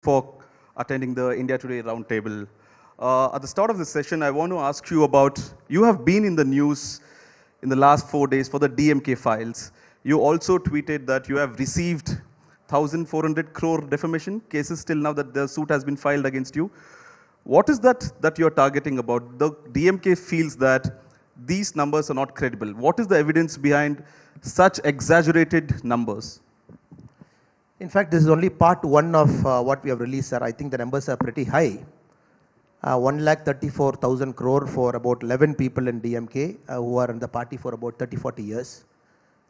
for attending the India Today roundtable. At the start of this session, I want to ask you about, you have been in the news in the last 4 days for the DMK files. You also tweeted that you have received 1,400 crore defamation cases till now that the suit has been filed against you. What is that you're targeting about? The DMK feels that these numbers are not credible. What is the evidence behind such exaggerated numbers? In fact, this is only part one of what we have released, sir. I think the numbers are pretty high. 1,34,000 crore for about 11 people in DMK who are in the party for about 30-40 years.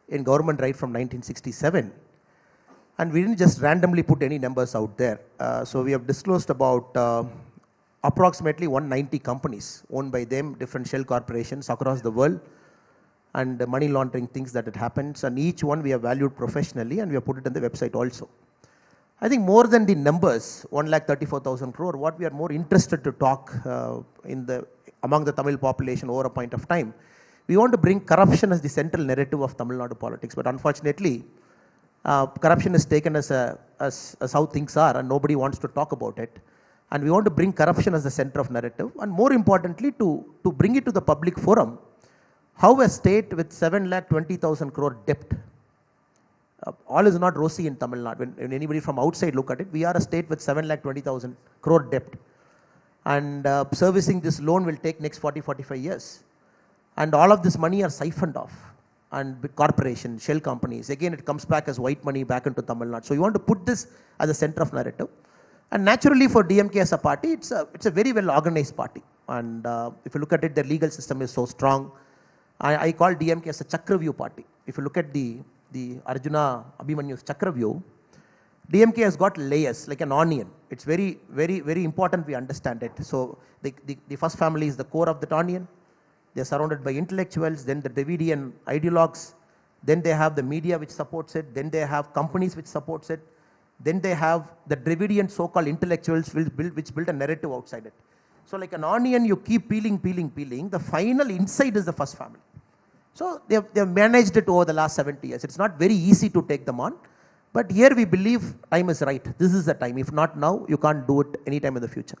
In government right from 1967. And we didn't just randomly put any numbers out there. So we have disclosed about approximately 190 companies owned by them, different shell corporations across the world, and the money laundering things that it happens, and each one we have valued professionally and we have put it on the website also. I think more than the numbers, 1,34,000 crore, what we are more interested to talk among the Tamil population over a point of time, we want to bring corruption as the central narrative of Tamil Nadu politics, but unfortunately, corruption is taken as how things are and nobody wants to talk about it. And we want to bring corruption as the center of narrative, and more importantly to bring it to the public forum. How a state with 7,20,000 crore debt, all is not rosy in Tamil Nadu. When anybody from outside look at it, we are a state with 7,20,000 crore debt. And servicing this loan will take next 40-45 years. And all of this money are siphoned off. And big corporations, shell companies, again it comes back as white money back into Tamil Nadu. So you want to put this as a center of narrative. And naturally for DMK as a party, it's a very well organized party. And if you look at it, their legal system is so strong. I call DMK as a Chakravyu party. If you look at the Arjuna Abhimanyu's Chakravyu, DMK has got layers like an onion. It's very, very, very important we understand it. So the first family is the core of that onion. They're surrounded by intellectuals, then the Dravidian ideologues, then they have the media which supports it, then they have companies which supports it, then they have the Dravidian so-called intellectuals which build a narrative outside it. So like an onion, you keep peeling, the final inside is the first family. So they have managed it over the last 70 years. It's not very easy to take them on, but here we believe time is right. This is the time. If not now, you can't do it anytime in the future.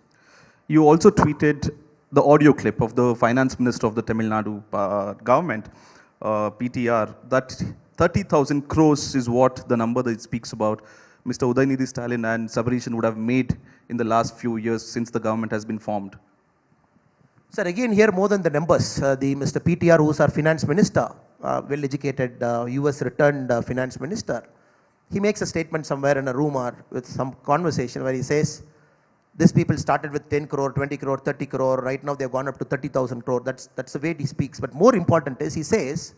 You also tweeted the audio clip of the finance minister of the Tamil Nadu government, PTR, that 30,000 crores is what the number that it speaks about Mr. Udayanidhi Stalin and Sabarishan would have made in the last few years since the government has been formed. Sir, again here more than the numbers, the Mr. PTR, who is our finance minister, well-educated US returned finance minister, he makes a statement somewhere in a room or with some conversation where he says, these people started with 10 crore, 20 crore, 30 crore, right now they've gone up to 30,000 crore. That's the way he speaks. But more important is, he says,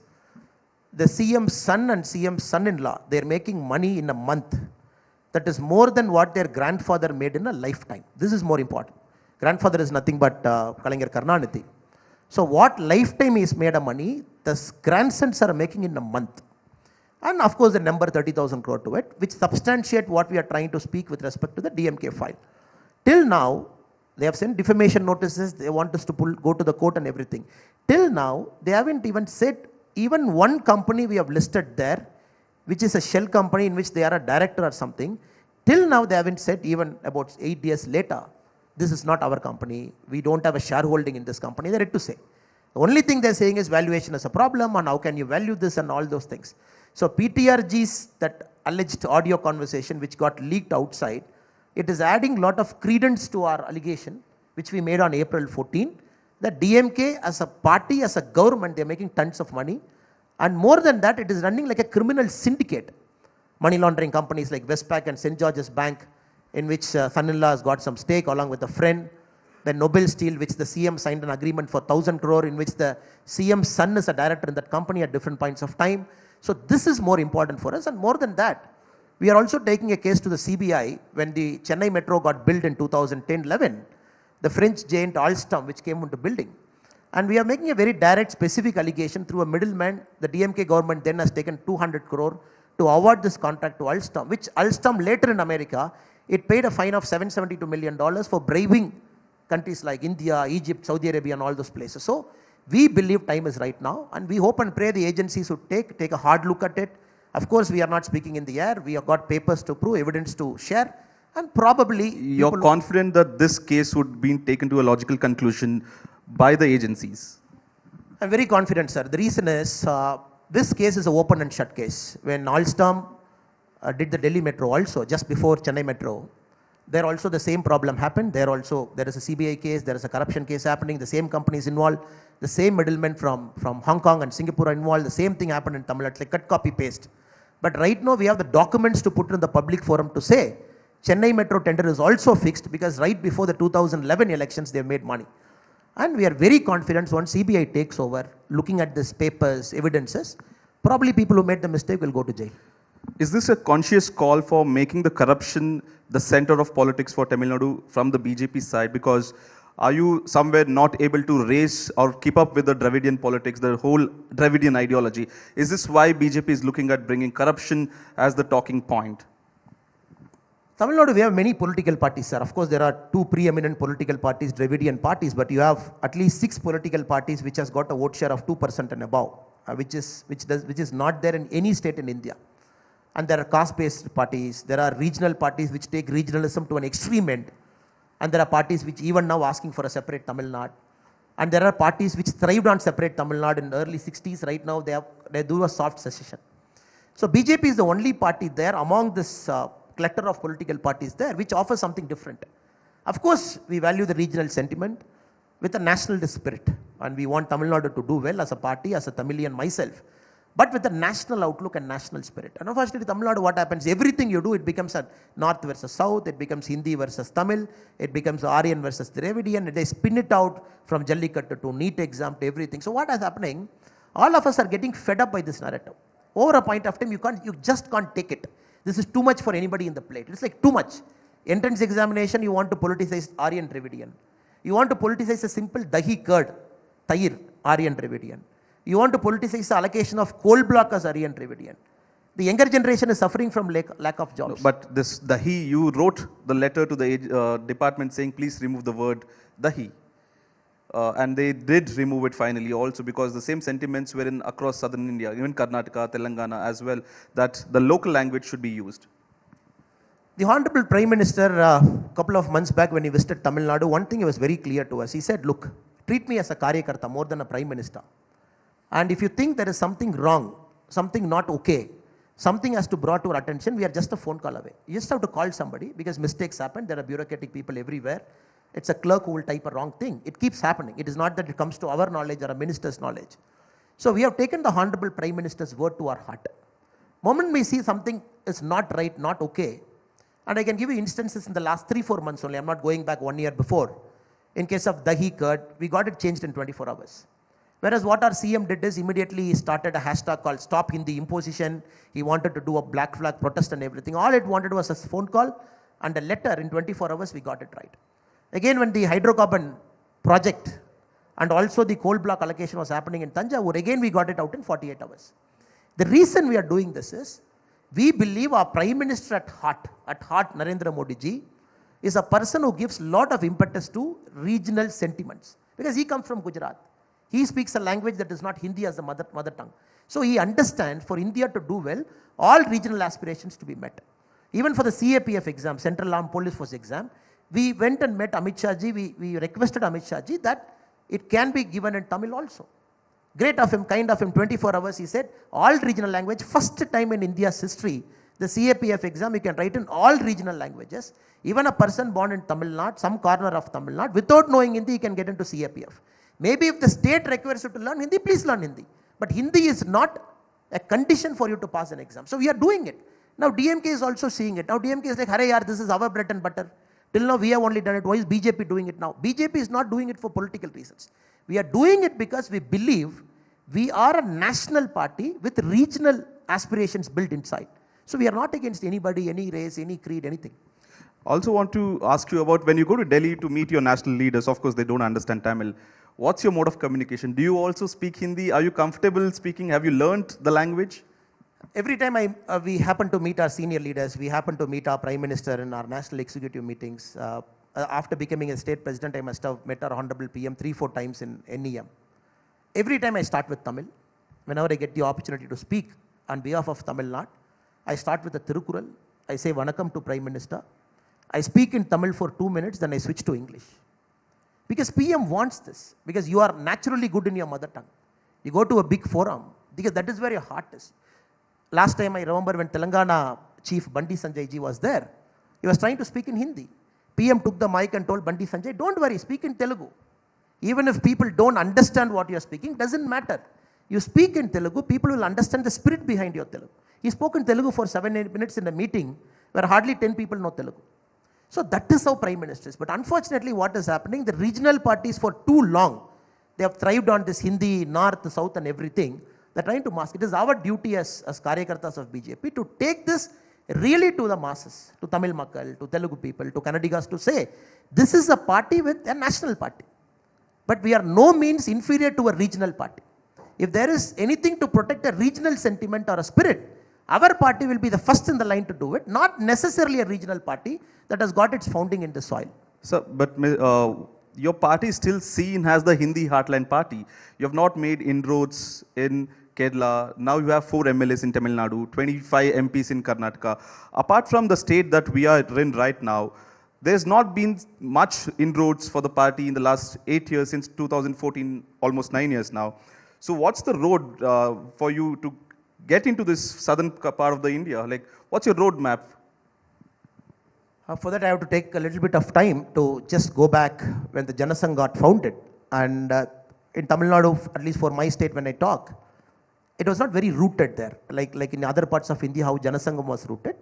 the CM's son and CM's son-in-law, they're making money in a month that is more than what their grandfather made in a lifetime. This is more important. Grandfather is nothing but Kalaignar Karunanidhi. So what lifetime is made of money, the grandsons are making in a month. And of course the number 30,000 crore to it, which substantiate what we are trying to speak with respect to the DMK file. Till now, they have sent defamation notices, they want us to go to the court and everything. Till now, they haven't even said, even one company we have listed there, which is a shell company in which they are a director or something. Till now, they haven't said, even about 8 years later, this is not our company, we don't have a shareholding in this company. They're yet to say. The only thing they're saying is valuation is a problem and how can you value this and all those things. So PTRG's, that alleged audio conversation which got leaked outside, it is adding a lot of credence to our allegation, which we made on April 14, that DMK as a party, as a government, they're making tons of money. And more than that, it is running like a criminal syndicate. Money laundering companies like Westpac and St. George's Bank, in which son-in-law has got some stake along with a friend. Then Nobel Steel, which the CM signed an agreement for 1,000 crore, in which the CM's son is a director in that company at different points of time. So this is more important for us. And more than that, we are also taking a case to the CBI when the Chennai Metro got built in 2010-11, the French giant Alstom, which came into building. And we are making a very direct, specific allegation through a middleman. The DMK government then has taken 200 crore to award this contract to Alstom, which Alstom later in America, it paid a fine of $772 million for bribing countries like India, Egypt, Saudi Arabia and all those places. So we believe time is right now, and we hope and pray the agencies would take a hard look at it. Of course, we are not speaking in the air. We have got papers to prove, evidence to share. And probably You're people. confident that this case would be taken to a logical conclusion by the agencies? I'm very confident, sir. The reason is this case is an open and shut case. When Alstom did the Delhi Metro also, just before Chennai Metro, there also the same problem happened. There also, there is a CBI case, there is a corruption case happening, the same company is involved, the same middlemen from Hong Kong and Singapore are involved, the same thing happened in Tamil Nadu, like cut, copy, paste. But right now we have the documents to put in the public forum to say, Chennai Metro tender is also fixed because right before the 2011 elections they made money. And we are very confident once CBI takes over, looking at these papers, evidences, probably people who made the mistake will go to jail. Is this a conscious call for making the corruption the center of politics for Tamil Nadu from the BJP side? Because are you somewhere not able to raise or keep up with the Dravidian politics, the whole Dravidian ideology? Is this why BJP is looking at bringing corruption as the talking point? Tamil Nadu, we have many political parties, sir. Of course, there are two preeminent political parties, Dravidian parties, but you have at least 6 political parties which has got a vote share of 2% and above, which is not there in any state in India. And there are caste-based parties, there are regional parties which take regionalism to an extreme end, and there are parties which even now asking for a separate Tamil Nadu. And there are parties which thrived on separate Tamil Nadu in the early 60s. Right now, they do a soft secession. So BJP is the only party there among this clutter of political parties there which offers something different. Of course, we value the regional sentiment with a nationalist spirit, and we want Tamil Nadu to do well as a party, as a Tamilian myself, but with a national outlook and national spirit. And unfortunately, Tamil Nadu, what happens? Everything you do, it becomes a north versus south, it becomes Hindi versus Tamil, it becomes Aryan versus Dravidian, they spin it out from Jallikattu to NEET exam to everything. So what is happening? All of us are getting fed up by this narrative. Over a point of time, you just can't take it. This is too much for anybody in the plate. It's like too much. Entrance examination, you want to politicize Aryan Dravidian. You want to politicize a simple dahi curd, Tayir, Aryan Dravidian. You want to politicize the allocation of coal block as Aryan Dravidian. The younger generation is suffering from lack of jobs. But this dahi, you wrote the letter to the department saying, please remove the word dahi. And they did remove it finally also, because the same sentiments were in across southern India, even Karnataka, Telangana as well, that the local language should be used. The Honorable Prime Minister, a couple of months back when he visited Tamil Nadu, one thing was very clear to us. He said, look, treat me as a Karyakarta more than a Prime Minister. And if you think there is something wrong, something not okay, something has to be brought to our attention, we are just a phone call away. You just have to call somebody because mistakes happen. There are bureaucratic people everywhere. It's a clerk who will type a wrong thing. It keeps happening. It is not that it comes to our knowledge or a minister's knowledge. So we have taken the Honorable Prime Minister's word to our heart. Moment we see something is not right, not okay, and I can give you instances in the last 3-4 months only. I'm not going back 1 year before. In case of dahi curd, we got it changed in 24 hours. Whereas what our CM did is immediately he started a hashtag called Stop Hindi Imposition. He wanted to do a black flag protest and everything. All it wanted was a phone call and a letter. In 24 hours, we got it right. Again, when the hydrocarbon project and also the coal block allocation was happening in Tanjavur, again we got it out in 48 hours. The reason we are doing this is, we believe our Prime Minister at heart Narendra Modi ji, is a person who gives lot of impetus to regional sentiments. Because he comes from Gujarat. He speaks a language that is not Hindi as the mother tongue. So he understands for India to do well, all regional aspirations to be met. Even for the CAPF exam, Central Armed Police Force exam, we went and met Amit Shah ji, we requested Amit Shah ji that it can be given in Tamil also. Great of him, kind of him, 24 hours he said, all regional language, first time in India's history, the CAPF exam you can write in all regional languages. Even a person born in Tamil Nadu, some corner of Tamil Nadu, without knowing Hindi, he can get into CAPF. Maybe if the state requires you to learn Hindi, please learn Hindi. But Hindi is not a condition for you to pass an exam. So we are doing it. Now DMK is also seeing it. Now DMK is like, hurry yaar, this is our bread and butter. Till now we have only done it. Why is BJP doing it now? BJP is not doing it for political reasons. We are doing it because we believe we are a national party with regional aspirations built inside. So we are not against anybody, any race, any creed, anything. Also want to ask you about when you go to Delhi to meet your national leaders, of course they don't understand Tamil. What's your mode of communication? Do you also speak Hindi? Are you comfortable speaking? Have you learnt the language? Every time we happen to meet our senior leaders, we happen to meet our Prime Minister in our national executive meetings. After becoming a state president, I must have met our Honorable PM 3-4 times in NEM. Every time I start with Tamil, whenever I get the opportunity to speak on behalf of Tamil Nadu, I start with the Tirukural. I say Vanakkam to Prime Minister. I speak in Tamil for 2 minutes, then I switch to English. Because PM wants this, because you are naturally good in your mother tongue. You go to a big forum, because that is where your heart is. Last time I remember when Telangana Chief Bandi Sanjay ji was there, he was trying to speak in Hindi. PM took the mic and told Bandi Sanjay, don't worry, speak in Telugu. Even if people don't understand what you are speaking, doesn't matter. You speak in Telugu, people will understand the spirit behind your Telugu. He spoke in Telugu for 7-8 minutes in a meeting where hardly 10 people know Telugu. So that is how Prime Minister is. But unfortunately what is happening, the regional parties for too long, they have thrived on this Hindi, North, South and everything. They're trying to mask. It is our duty as Karyakartas of BJP to take this really to the masses, to Tamil Makkal, to Telugu people, to Kannadigas, to say, this is a party with a national party. But we are no means inferior to a regional party. If there is anything to protect a regional sentiment or a spirit, our party will be the first in the line to do it, not necessarily a regional party that has got its founding in the soil. Sir, but your party is still seen as the Hindi heartland party. You have not made inroads in Kerala. Now you have 4 MLAs in Tamil Nadu, 25 MPs in Karnataka. Apart from the state that we are in right now, there's not been much inroads for the party in the last 8 years, since 2014, almost 9 years now. So what's the road for you to get into this southern part of the India? Like, what's your roadmap? For that I have to take a little bit of time to just go back when the Janasangh got founded. And in Tamil Nadu, at least for my state when I talk, it was not very rooted there. Like in other parts of India, how Janasangh was rooted.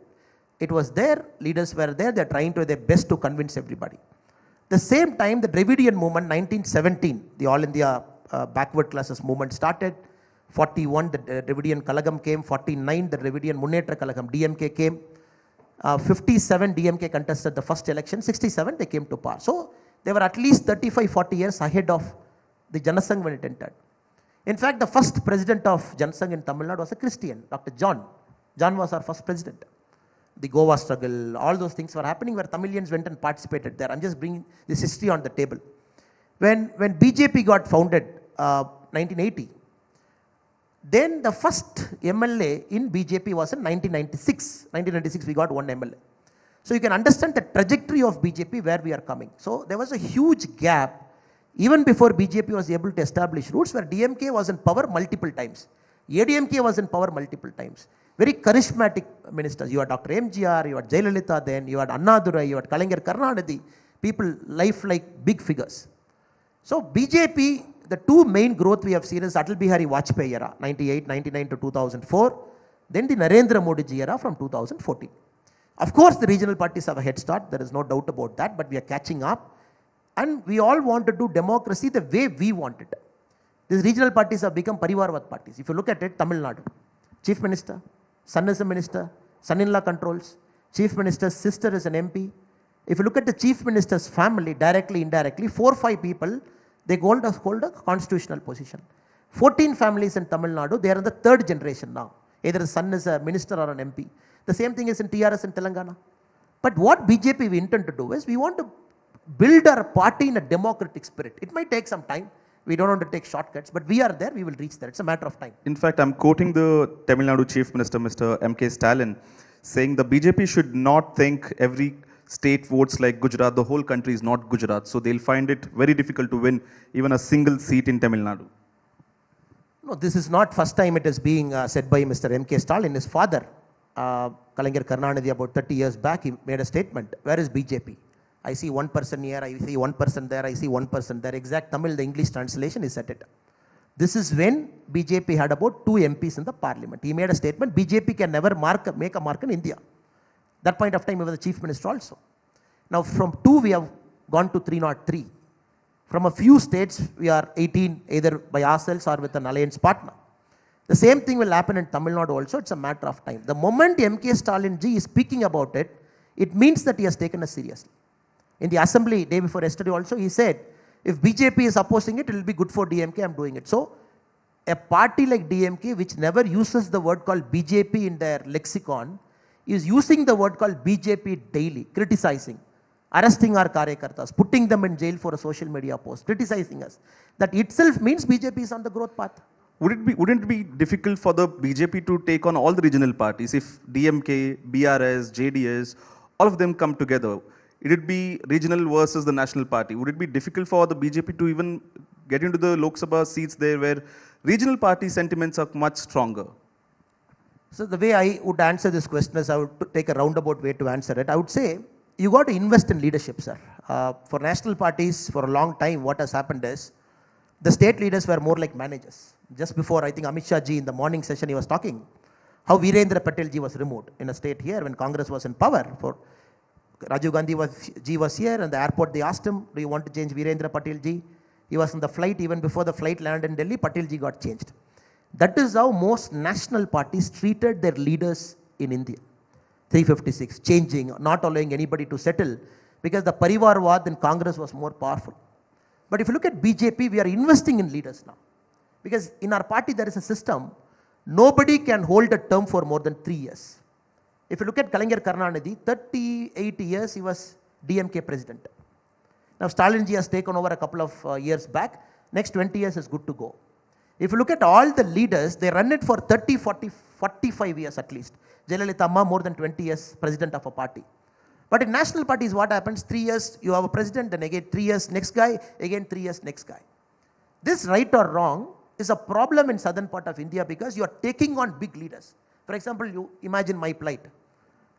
It was there, leaders were there, they're trying to their best to convince everybody. The same time, the Dravidian movement, 1917, the All India backward classes movement started. 41, the Dravidian Kalagam came. 49, the Dravidian Munnetra Kalagam, DMK came. 57, DMK contested the first election. 67, they came to power. So they were at least 35-40 years ahead of the Janasangh when it entered. In fact, the first president of Janasangh in Tamil Nadu was a Christian, Dr. John. John was our first president. The Goa struggle, all those things were happening where Tamilians went and participated there. I'm just bringing this history on the table. When BJP got founded, 1980, then the first MLA in BJP was in 1996. 1996 we got 1 MLA. So you can understand the trajectory of BJP where we are coming. So there was a huge gap even before BJP was able to establish roots, where DMK was in power multiple times. ADMK was in power multiple times. Very charismatic ministers. You had Dr. MGR, you had Jayalalitha then, you had Annamalai, you had Kalaignar Karunanidhi, people life-like big figures. So BJP, the two main growth we have seen is Atal Bihari Vajpayee era, 98, 99 to 2004, then the Narendra Modi ji era from 2014. Of course, the regional parties have a head start, there is no doubt about that, but we are catching up. And we all want to do democracy the way we want it. These regional parties have become Parivarvad parties. If you look at it, Tamil Nadu, Chief Minister, son is a minister, son-in-law controls, Chief Minister's sister is an MP. If you look at the Chief Minister's family, directly, indirectly, 4 or 5 people, they hold a constitutional position. 14 families in Tamil Nadu, they are in the 3rd generation now. Either the son is a minister or an MP. The same thing is in TRS in Telangana. But what BJP we intend to do is, we want to build our party in a democratic spirit. It might take some time. We don't want to take shortcuts, but we are there, we will reach there. It's a matter of time. In fact, I'm quoting the Tamil Nadu Chief Minister, Mr. M.K. Stalin, saying the BJP should not think every state votes like Gujarat, the whole country is not Gujarat. So they'll find it very difficult to win even a single seat in Tamil Nadu. No, this is not first time it is being said by Mr. M.K. Stalin. His father, Kalaignar Karunanidhi, about 30 years back, he made a statement. Where is BJP? I see one person here, I see one person there, I see one person there. Exact Tamil, the English translation is at it. This is when BJP had about 2 MPs in the parliament. He made a statement, BJP can never make a mark in India. That point of time, he was the chief minister also. Now from 2, we have gone to 303. From a few states, we are 18, either by ourselves or with an alliance partner. The same thing will happen in Tamil Nadu also. It's a matter of time. The moment M.K. Stalin ji is speaking about it, it means that he has taken us seriously. In the assembly, day before yesterday also, he said, if BJP is opposing it, it will be good for DMK, I'm doing it. So, a party like DMK, which never uses the word called BJP in their lexicon, is using the word called BJP daily, criticizing, arresting our Karyakartas, putting them in jail for a social media post, criticizing us. That itself means BJP is on the growth path. Wouldn't it be difficult for the BJP to take on all the regional parties if DMK, BRS, JDS, all of them come together? It'd be regional versus the national party. Would it be difficult for the BJP to even get into the Lok Sabha seats there where regional party sentiments are much stronger? So the way I would answer this question is I would take a roundabout way to answer it. I would say you got to invest in leadership, sir. For national parties, for a long time, what has happened is the state leaders were more like managers. Just before, I think Amit Shah ji in the morning session, he was talking how Virendra Patel ji was removed in a state here when Congress was in power. For Rajiv Gandhi was here, and the airport they asked him, do you want to change Virendra Patel ji? He was on the flight, even before the flight landed in Delhi, Patel ji got changed. That is how most national parties treated their leaders in India. 356, changing, not allowing anybody to settle, because the Parivarwad in Congress was more powerful. But if you look at BJP, we are investing in leaders now. Because in our party, there is a system, nobody can hold a term for more than 3 years. If you look at Kalaignar Karunanidhi, 38 years he was DMK president. Now Stalin ji has taken over a couple of years back. Next 20 years is good to go. If you look at all the leaders, they run it for 30, 40, 45 years at least. Jayalalitha Amma more than 20 years president of a party. But in national parties, what happens? 3 years you have a president, then again 3 years next guy, again 3 years next guy. This, right or wrong, is a problem in southern part of India because you are taking on big leaders. For example, you imagine my plight.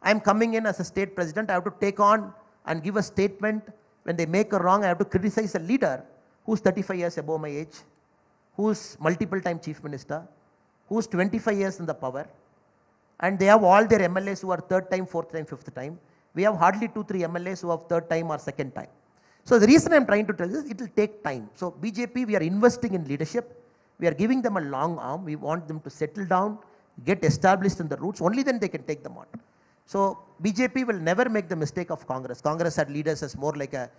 I am coming in as a state president, I have to take on and give a statement. When they make a wrong, I have to criticize a leader who's 35 years above my age, who's multiple time chief minister, who's 25 years in the power, and they have all their MLAs who are third time, fourth time, fifth time. We have hardly 2-3 MLAs who have third time or second time. So the reason I am trying to tell you is it will take time. So BJP, we are investing in leadership. We are giving them a long arm. We want them to settle down, get established in the roots. Only then they can take them on. So BJP will never make the mistake of Congress. Congress had leaders as more like a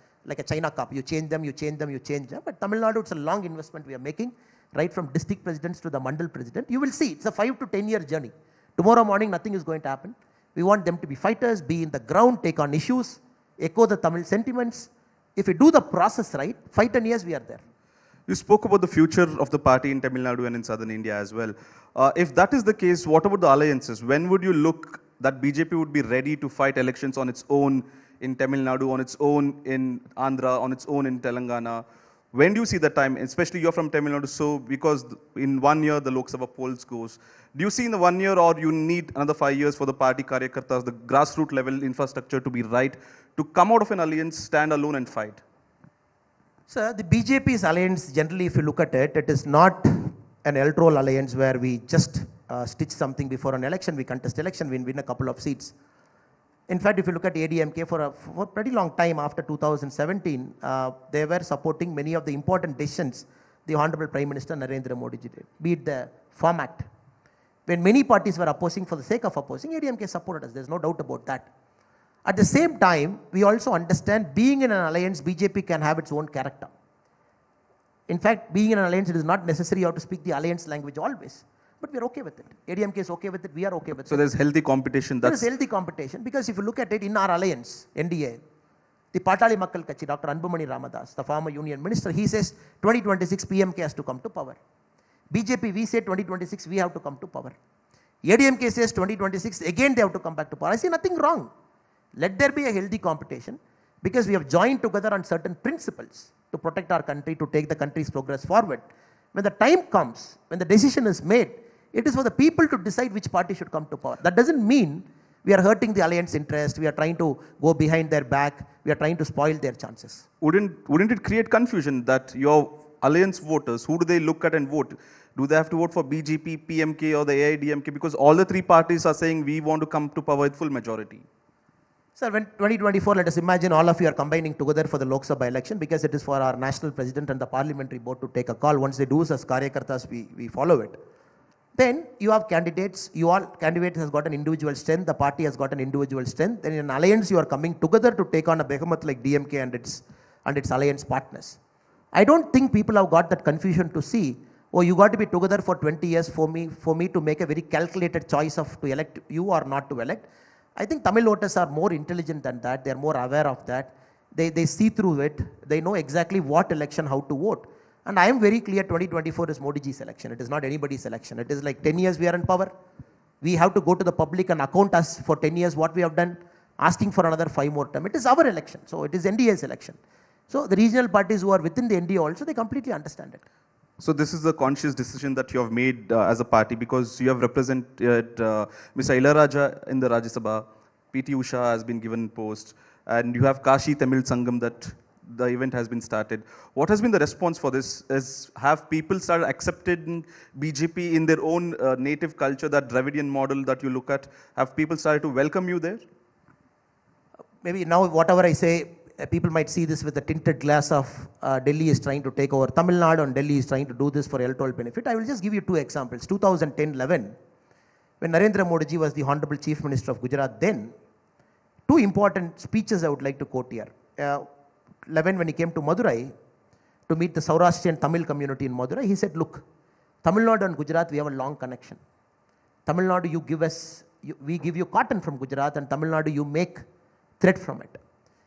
China cup. You change them, you change them, you change them. But Tamil Nadu, it's a long investment we are making, right from district presidents to the mandal president. You will see, it's a 5 to 10 year journey. Tomorrow morning, nothing is going to happen. We want them to be fighters, be in the ground, take on issues, echo the Tamil sentiments. If we do the process right, 5-10 years we are there. You spoke about the future of the party in Tamil Nadu and in southern India as well. If that is the case, what about the alliances? When would you look that BJP would be ready to fight elections on its own in Tamil Nadu, on its own in Andhra, on its own in Telangana? When do you see that time? Especially you're from Tamil Nadu, so because in 1 year the Lok Sabha polls goes. Do you see in the 1 year, or you need another 5 years for the party karyakartas, the grassroots level infrastructure to be right, to come out of an alliance, stand alone and fight? Sir, the BJP's alliance, generally if you look at it, it is not an electoral alliance where we just stitch something before an election, we contest election, we win a couple of seats. In fact, if you look at ADMK for a pretty long time after 2017, they were supporting many of the important decisions the Honorable Prime Minister Narendra Modi ji did, be it the Farm Act. When many parties were opposing for the sake of opposing, ADMK supported us, there's no doubt about that. At the same time, we also understand being in an alliance, BJP can have its own character. In fact, being in an alliance, it is not necessary you have to speak the alliance language always. But we are okay with it. ADMK is okay with it, we are okay with it. So there's healthy competition. There is healthy competition because if you look at it in our alliance, NDA, the Patali Makkal Kachi, Dr. Anbumani Ramadas, the former union minister, he says 2026 PMK has to come to power. BJP, we say 2026 we have to come to power. ADMK says 2026 again they have to come back to power. I see nothing wrong. Let there be a healthy competition because we have joined together on certain principles to protect our country, to take the country's progress forward. When the time comes, when the decision is made, it is for the people to decide which party should come to power. That doesn't mean we are hurting the alliance interest, we are trying to go behind their back, we are trying to spoil their chances. Wouldn't it create confusion that your alliance voters, who do they look at and vote? Do they have to vote for BJP, PMK or the AIDMK? Because all the three parties are saying we want to come to power with full majority. Sir, when 2024, let us imagine all of you are combining together for the Lok Sabha election because it is for our national president and the parliamentary board to take a call. Once they do as Karyakartas, we follow it. Then you have candidates, candidate has got an individual strength, the party has got an individual strength. Then in an alliance, you are coming together to take on a behemoth like DMK and its alliance partners. I don't think people have got that confusion to see, oh, you got to be together for 20 years for me to make a very calculated choice of to elect you or not to elect. I think Tamil voters are more intelligent than that. They are more aware of that. They see through it. They know exactly what election, how to vote. And I am very clear 2024 is Modi ji's election. It is not anybody's election. It is like 10 years we are in power. We have to go to the public and account us for 10 years what we have done. asking for another 5 more term. It is our election. So it is NDA's election. So the regional parties who are within the NDA also, they completely understand it. So this is the conscious decision that you have made as a party, because you have represented Mr. Ilaraja in the Rajya Sabha, PT Usha has been given post, and you have Kashi Tamil Sangam that the event has been started. What has been the response for this? Have people started accepting BJP in their own native culture, that Dravidian model that you look at? Have people started to welcome you there? Maybe now whatever I say, people might see this with a tinted glass of Delhi is trying to take over Tamil Nadu and Delhi is trying to do this for electoral benefit. I will just give you 2 examples. 2010-11, when Narendra Modi ji was the Honorable Chief Minister of Gujarat then, 2 important speeches I would like to quote here. 11, when he came to Madurai to meet the Saurashtrian Tamil community in Madurai, he said, look, Tamil Nadu and Gujarat, we have a long connection. Tamil Nadu, you give us, we give you cotton from Gujarat, and Tamil Nadu, you make thread from it.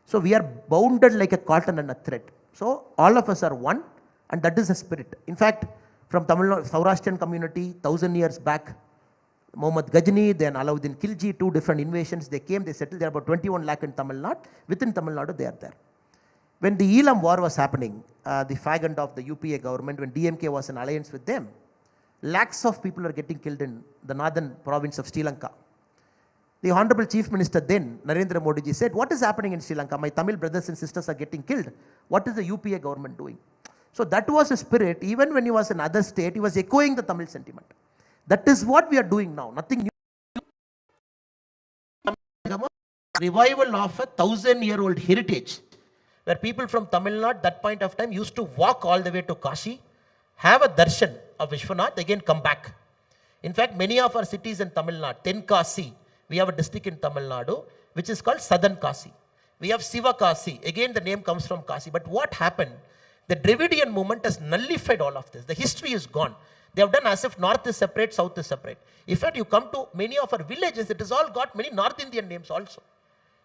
So we are bounded like a cotton and a thread. So all of us are one, and that is the spirit. In fact, from Tamil Nadu, Saurashtrian community, 1000 years back, Muhammad Ghazni, then Alauddin Khilji, 2 different invasions, they came, they settled there, about 21 lakh in Tamil Nadu. Within Tamil Nadu, they are there. When the Elam war was happening, the fag end of the UPA government, when DMK was in alliance with them, lakhs of people are getting killed in the northern province of Sri Lanka. The Honorable Chief Minister then, Narendra Modi ji, said, what is happening in Sri Lanka? My Tamil brothers and sisters are getting killed. What is the UPA government doing? So that was a spirit. Even when he was in other state, he was echoing the Tamil sentiment. That is what we are doing now. Nothing new. Revival of a 1000-year-old heritage, where people from Tamil Nadu, that point of time, used to walk all the way to Kashi, have a darshan of Vishwanath, again come back. In fact, many of our cities in Tamil Nadu, Tenkasi, we have a district in Tamil Nadu, which is called Southern Kasi. We have Siva Kasi, again the name comes from Kasi. But what happened? The Dravidian movement has nullified all of this. The history is gone. They have done as if North is separate, South is separate. In fact, you come to many of our villages, it has all got many North Indian names also.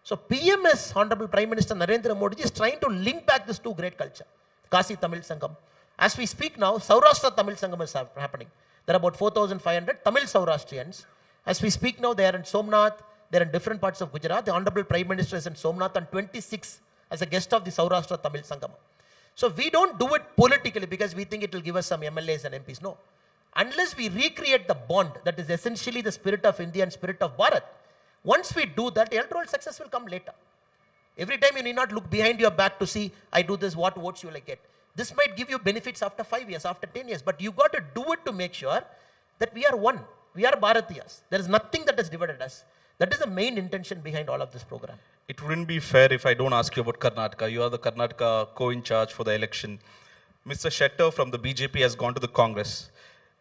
So PMS, Honorable Prime Minister Narendra Modi is trying to link back this 2 great culture, Kasi Tamil Sangam. As we speak now, Saurashtra Tamil Sangam is happening. There are about 4,500 Tamil Saurashtrians. As we speak now, they are in Somnath, they are in different parts of Gujarat. The Honorable Prime Minister is in Somnath on 26 as a guest of the Saurashtra Tamil Sangam. So we don't do it politically because we think it will give us some MLAs and MPs. No. Unless we recreate the bond that is essentially the spirit of India and spirit of Bharat, once we do that, electoral success will come later. Every time you need not look behind your back to see, I do this, what votes you will get. This might give you benefits after 5 years, after 10 years, but you got to do it to make sure that we are one. We are Bharatiyas. There is nothing that has divided us. That is the main intention behind all of this program. It wouldn't be fair if I don't ask you about Karnataka. You are the Karnataka co-in-charge for the election. Mr. Shettar from the BJP has gone to the Congress.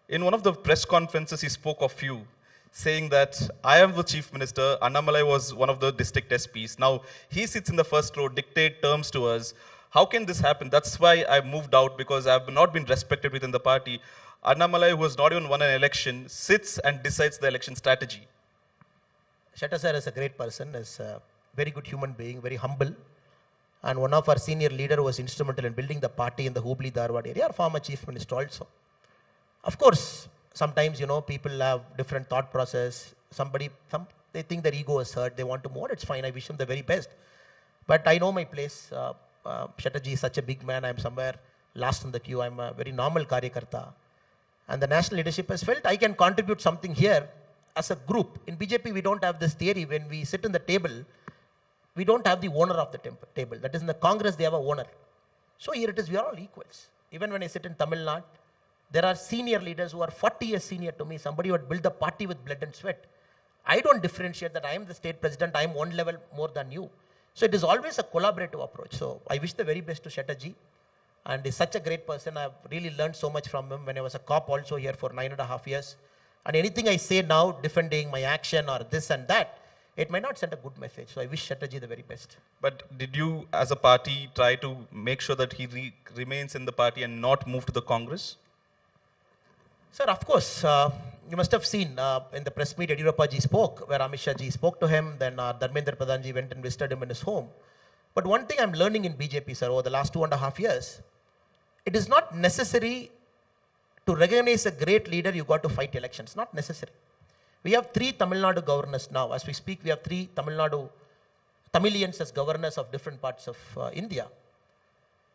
In one of the press conferences, he spoke of you, saying that I am the Chief Minister, Annamalai was one of the district SPs. Now, he sits in the first row, dictate terms to us. How can this happen? That's why I moved out, because I have not been respected within the party. Annamalai, who has not even won an election, sits and decides the election strategy. Shettar sir is a great person, is a very good human being, very humble. And one of our senior leader was instrumental in building the party in the Hubli Dharwad area, our former Chief Minister also. Of course, sometimes, people have different thought process. They think their ego is hurt, they want to move on, it's fine, I wish them the very best. But I know my place. Shettarji is such a big man, I'm somewhere last in the queue, I'm a very normal Karyakarta. And the national leadership has felt I can contribute something here as a group. In BJP, we don't have this theory. When we sit in the table, we don't have the owner of the table. That is, in the Congress, they have a owner. So here it is, we are all equals. Even when I sit in Tamil Nadu, there are senior leaders who are 40 years senior to me, somebody who had built the party with blood and sweat. I don't differentiate that I am the state president, I am one level more than you. So it is always a collaborative approach. So I wish the very best to Shettarji. And he's such a great person. I've really learned so much from him when I was a cop also here for 9.5 years. And anything I say now, defending my action or this and that, it might not send a good message. So I wish Shettarji the very best. But did you, as a party, try to make sure that he remains in the party and not move to the Congress? Sir, of course. You must have seen in the press meet, Yediyurappa ji spoke, where Amit Shah ji spoke to him. Then Dharmendra Pradhan ji went and visited him in his home. But one thing I'm learning in BJP, sir, over the last 2.5 years, it is not necessary to recognize a great leader, you got to fight elections. Not necessary. We have 3 Tamil Nadu governors now. As we speak, we have 3 Tamil Nadu Tamilians as governors of different parts of India.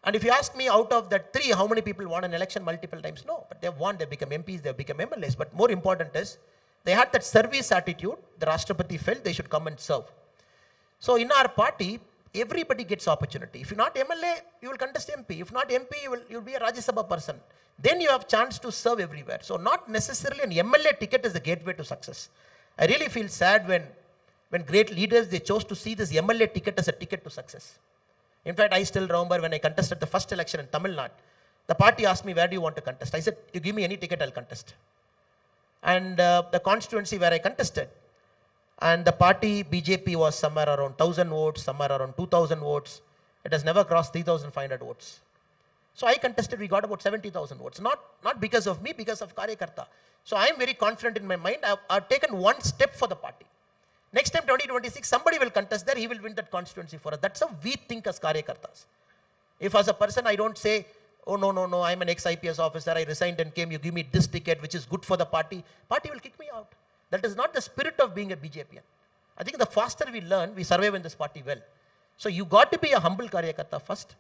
And if you ask me, out of that 3, how many people won an election multiple times? No, but they've won, they've become MPs, they've become MLAs. But more important is, they had that service attitude. The Rashtrapati felt they should come and serve. So in our party, everybody gets opportunity. If you're not MLA, you will contest MP. If not MP, you'll be a Rajya Sabha person. Then you have chance to serve everywhere. So not necessarily an MLA ticket is the gateway to success. I really feel sad when great leaders, they chose to see this MLA ticket as a ticket to success. In fact, I still remember when I contested the first election in Tamil Nadu, the party asked me, where do you want to contest? I said, you give me any ticket, I'll contest. And the constituency where I contested, and the party BJP was somewhere around 1,000 votes, somewhere around 2,000 votes. It has never crossed 3,500 votes. So I contested, we got about 70,000 votes. Not because of me, because of Karyakarta. So I am very confident in my mind. I've taken one step for the party. Next time, 2026, somebody will contest there, he will win that constituency for us. That's how we think as Karyakartas. If as a person I don't say, oh no, I'm an ex-IPS officer, I resigned and came, you give me this ticket which is good for the party, party will kick me out. That is not the spirit of being a BJPian. I think the faster we learn, we survive in this party well. So you got to be a humble Karyakarta first.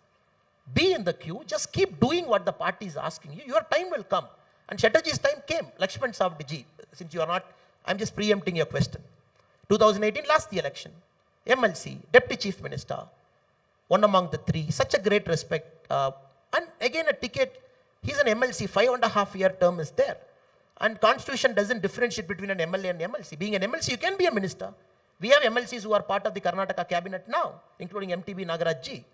Be in the queue, just keep doing what the party is asking you. Your time will come. And Chatterjee's time came. Lakshman Savdiji, since you are not, I'm just preempting your question. 2018, lost the election. MLC, Deputy Chief Minister, one among the 3, such a great respect. And again a ticket, he's an MLC, 5.5-year term is there. And Constitution doesn't differentiate between an MLA and MLC. Being an MLC, you can be a minister. We have MLCs who are part of the Karnataka cabinet now, including MTB Nagaraj ji.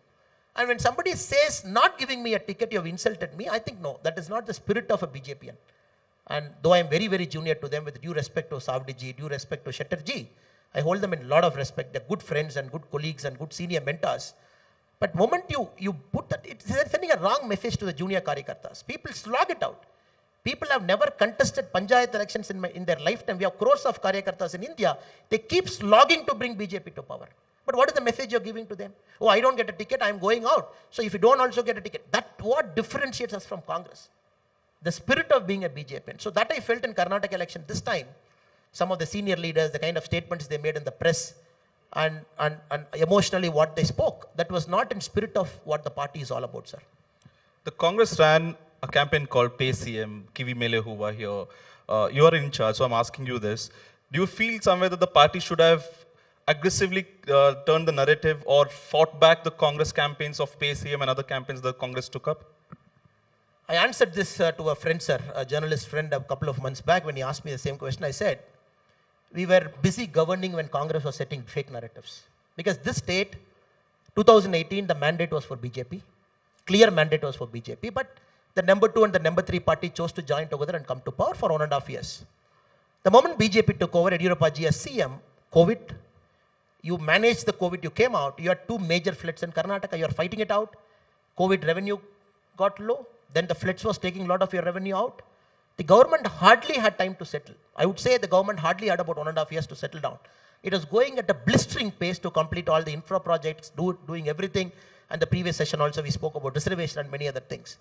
And when somebody says, not giving me a ticket, you have insulted me, I think no, that is not the spirit of a BJPian. And though I am very, very junior to them, with due respect to Savdiji, due respect to Chatterjee, I hold them in a lot of respect. They're good friends and good colleagues and good senior mentors. But moment you put that, it's sending a wrong message to the junior Karyakartas. People slog it out. People have never contested Panchayat elections in their lifetime. We have crores of Karyakartas in India. They keep slogging to bring BJP to power. But what is the message you're giving to them? Oh, I don't get a ticket, I'm going out. So if you don't also get a ticket, that what differentiates us from Congress? The spirit of being a BJP. So that I felt in Karnataka election this time. Some of the senior leaders, the kind of statements they made in the press, and emotionally what they spoke, that was not in spirit of what the party is all about, sir. The Congress ran a campaign called Pay CM, Kivi Mele Huwa here. You are in charge, so I'm asking you this. Do you feel somewhere that the party should have aggressively turned the narrative or fought back the Congress campaigns of Pay CM and other campaigns the Congress took up? I answered this to a friend, sir, a journalist friend, a couple of months back when he asked me the same question. I said, we were busy governing when Congress was setting fake narratives. Because this state, 2018, the mandate was for BJP. Clear mandate was for BJP. But the number 2 and the number 3 party chose to join together and come to power for 1.5 years. The moment BJP took over, Yediyurappa ji as CM, COVID, you managed the COVID, you came out, you had 2 major floods in Karnataka, you are fighting it out. COVID revenue got low, then the floods was taking a lot of your revenue out. The government hardly had time to settle. I would say the government hardly had about 1.5 years to settle down. It was going at a blistering pace to complete all the infra projects, doing everything. And the previous session also we spoke about reservation and many other things.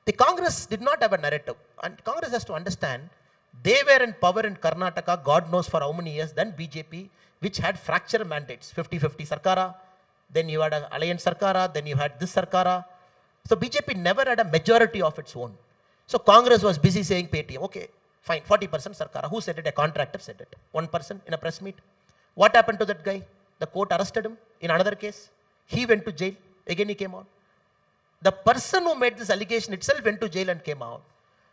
The Congress did not have a narrative. And Congress has to understand, they were in power in Karnataka, God knows for how many years, then BJP, which had fracture mandates, 50-50 Sarkara, then you had an alliance Sarkara, then you had this Sarkara. So BJP never had a majority of its own. So Congress was busy saying Paytm, okay, fine, 40% Sarkara. Who said it? A contractor said it. One person in a press meet. What happened to that guy? The court arrested him in another case. He went to jail. Again he came out. The person who made this allegation itself went to jail and came out.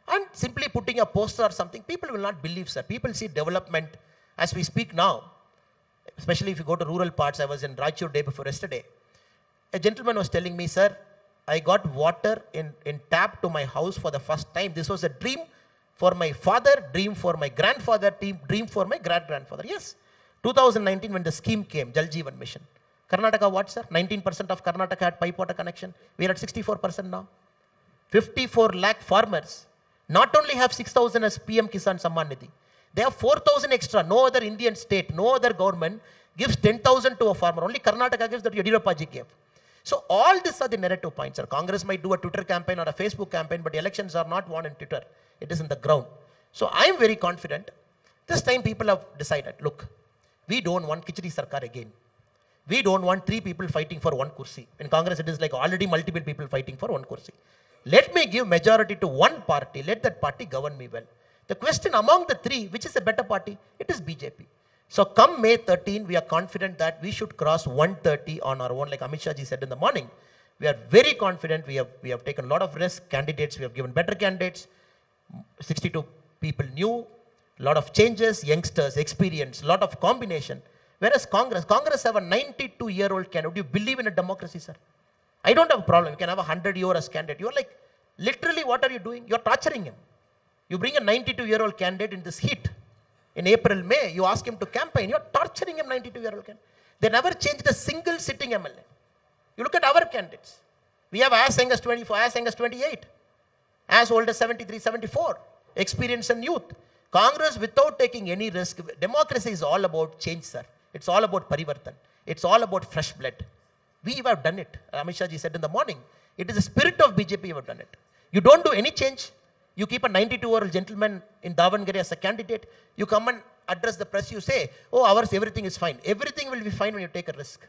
And simply putting a poster or something, people will not believe, sir. People see development as we speak now. Especially if you go to rural parts. I was in Raichur day before yesterday. A gentleman was telling me, sir, I got water in tap to my house for the first time. This was a dream for my father, dream for my grandfather, dream for my great-grandfather. Yes, 2019 when the scheme came, Jal Jeevan Mission. Karnataka what, sir? 19% of Karnataka had pipe water connection. We are at 64% now. 54 lakh farmers not only have 6,000 as PM Kisan Samman Nidhi. They have 4,000 extra. No other Indian state, no other government gives 10,000 to a farmer. Only Karnataka gives that Yediyurappa ji gave. So all these are the narrative points, sir. Congress might do a Twitter campaign or a Facebook campaign, but elections are not won in Twitter. It is in the ground. So I am very confident. This time people have decided, look, we don't want Kichdi Sarkar again. We don't want 3 people fighting for 1 kursi. In Congress, it is like already multiple people fighting for 1 kursi. Let me give majority to one party. Let that party govern me well. The question among the 3, which is a better party? It is BJP. So come May 13, we are confident that we should cross 130 on our own, like Amit Shah ji said in the morning. We are very confident. We have taken a lot of risk. Candidates, we have given better candidates. 62 people new, lot of changes, youngsters, experience, lot of combination. Whereas Congress have a 92-year-old candidate. Do you believe in a democracy, sir? I don't have a problem. You can have a 100-year as candidate. You're like, literally, what are you doing? You're torturing him. You bring a 92-year-old candidate in this heat. In April, May, you ask him to campaign. You're torturing him, 92-year-old candidate. They never changed a single sitting MLA. You look at our candidates. We have as young as 24, as young as 28, as old as 73, 74, experience and youth. Congress, without taking any risk, democracy is all about change, sir. It's all about parivartan. It's all about fresh blood. We have done it. Amit Shah ji said in the morning, it is the spirit of BJP you have done it. You don't do any change. You keep a 92-year-old gentleman in Davangere as a candidate. You come and address the press. You say, oh, ours, everything is fine. Everything will be fine when you take a risk.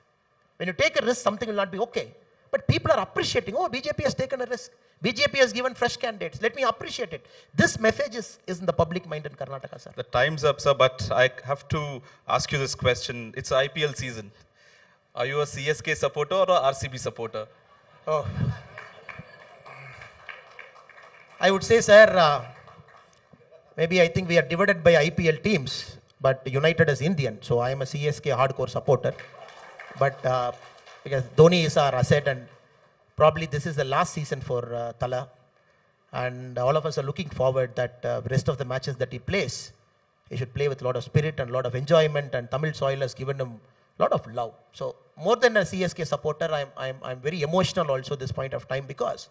When you take a risk, something will not be okay. But people are appreciating, oh, BJP has taken a risk. BJP has given fresh candidates. Let me appreciate it. This message is in the public mind in Karnataka, sir. The time's up, sir, but I have to ask you this question. It's IPL season. Are you a CSK supporter or a RCB supporter? Oh. I would say, sir, maybe I think we are divided by IPL teams, but united as Indian. So I am a CSK hardcore supporter. But because Dhoni is our asset, and probably this is the last season for Tala. And all of us are looking forward that the rest of the matches that he plays, he should play with a lot of spirit and a lot of enjoyment, and Tamil soil has given him a lot of love. So more than a CSK supporter, I'm very emotional also at this point of time, because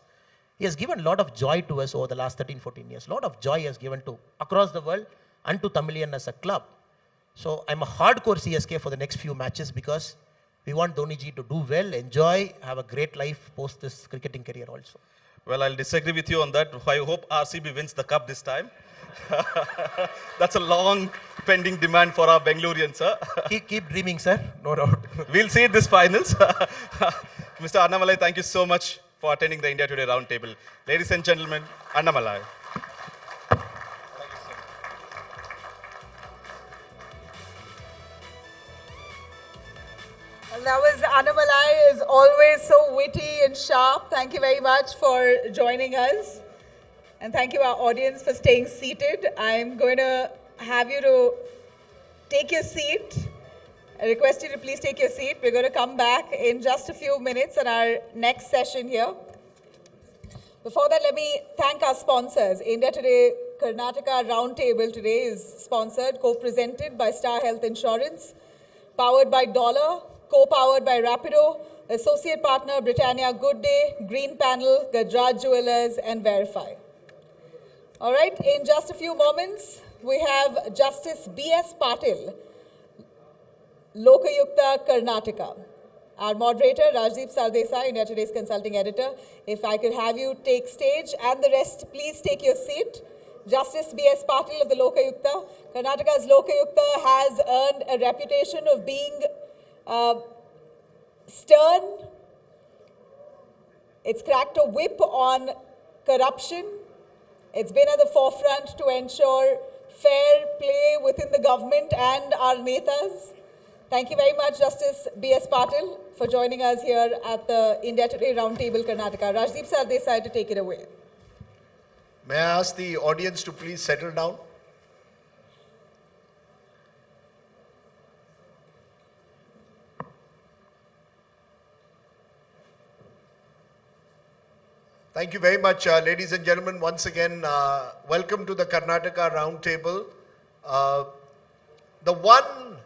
he has given a lot of joy to us over the last 13, 14 years. A lot of joy he has given to across the world and to Tamilian as a club. So I'm a hardcore CSK for the next few matches, because we want Dhoni ji to do well, enjoy, have a great life post this cricketing career also. Well, I'll disagree with you on that. I hope RCB wins the cup this time. That's a long pending demand for our Bengaloreans, sir. keep dreaming, sir. No doubt. We'll see this finals. Mr. Annamalai, thank you so much for attending the India Today Roundtable. Ladies and gentlemen, Annamalai. That was Annamalai, is always so witty and sharp. Thank you very much for joining us. And thank you, our audience, for staying seated. I'm going to have you to take your seat. I request you to please take your seat. We're going to come back in just a few minutes on our next session here. Before that, let me thank our sponsors. India Today Karnataka Roundtable today is sponsored, co-presented by Star Health Insurance, powered by Dollar, co-powered by Rapido, associate partner Britannia Good Day, Green Panel, Gajraj Jewelers, and Verify. All right, in just a few moments, we have Justice B.S. Patil, Lokayukta, Karnataka. Our moderator, Rajdeep Sardesai, India Today's consulting editor. If I could have you take stage, and the rest, please take your seat. Justice B.S. Patil of the Lokayukta. Karnataka's Lokayukta has earned a reputation of being stern. It's cracked a whip on corruption. It's been at the forefront to ensure fair play within the government and our netas. Thank you very much, Justice B.S. Patil, for joining us here at the India Today Roundtable Karnataka. Rajdeep Sardesai to take it away. May I ask the audience to please settle down? Thank you very much, ladies and gentlemen. Once again, welcome to the Karnataka Roundtable. The one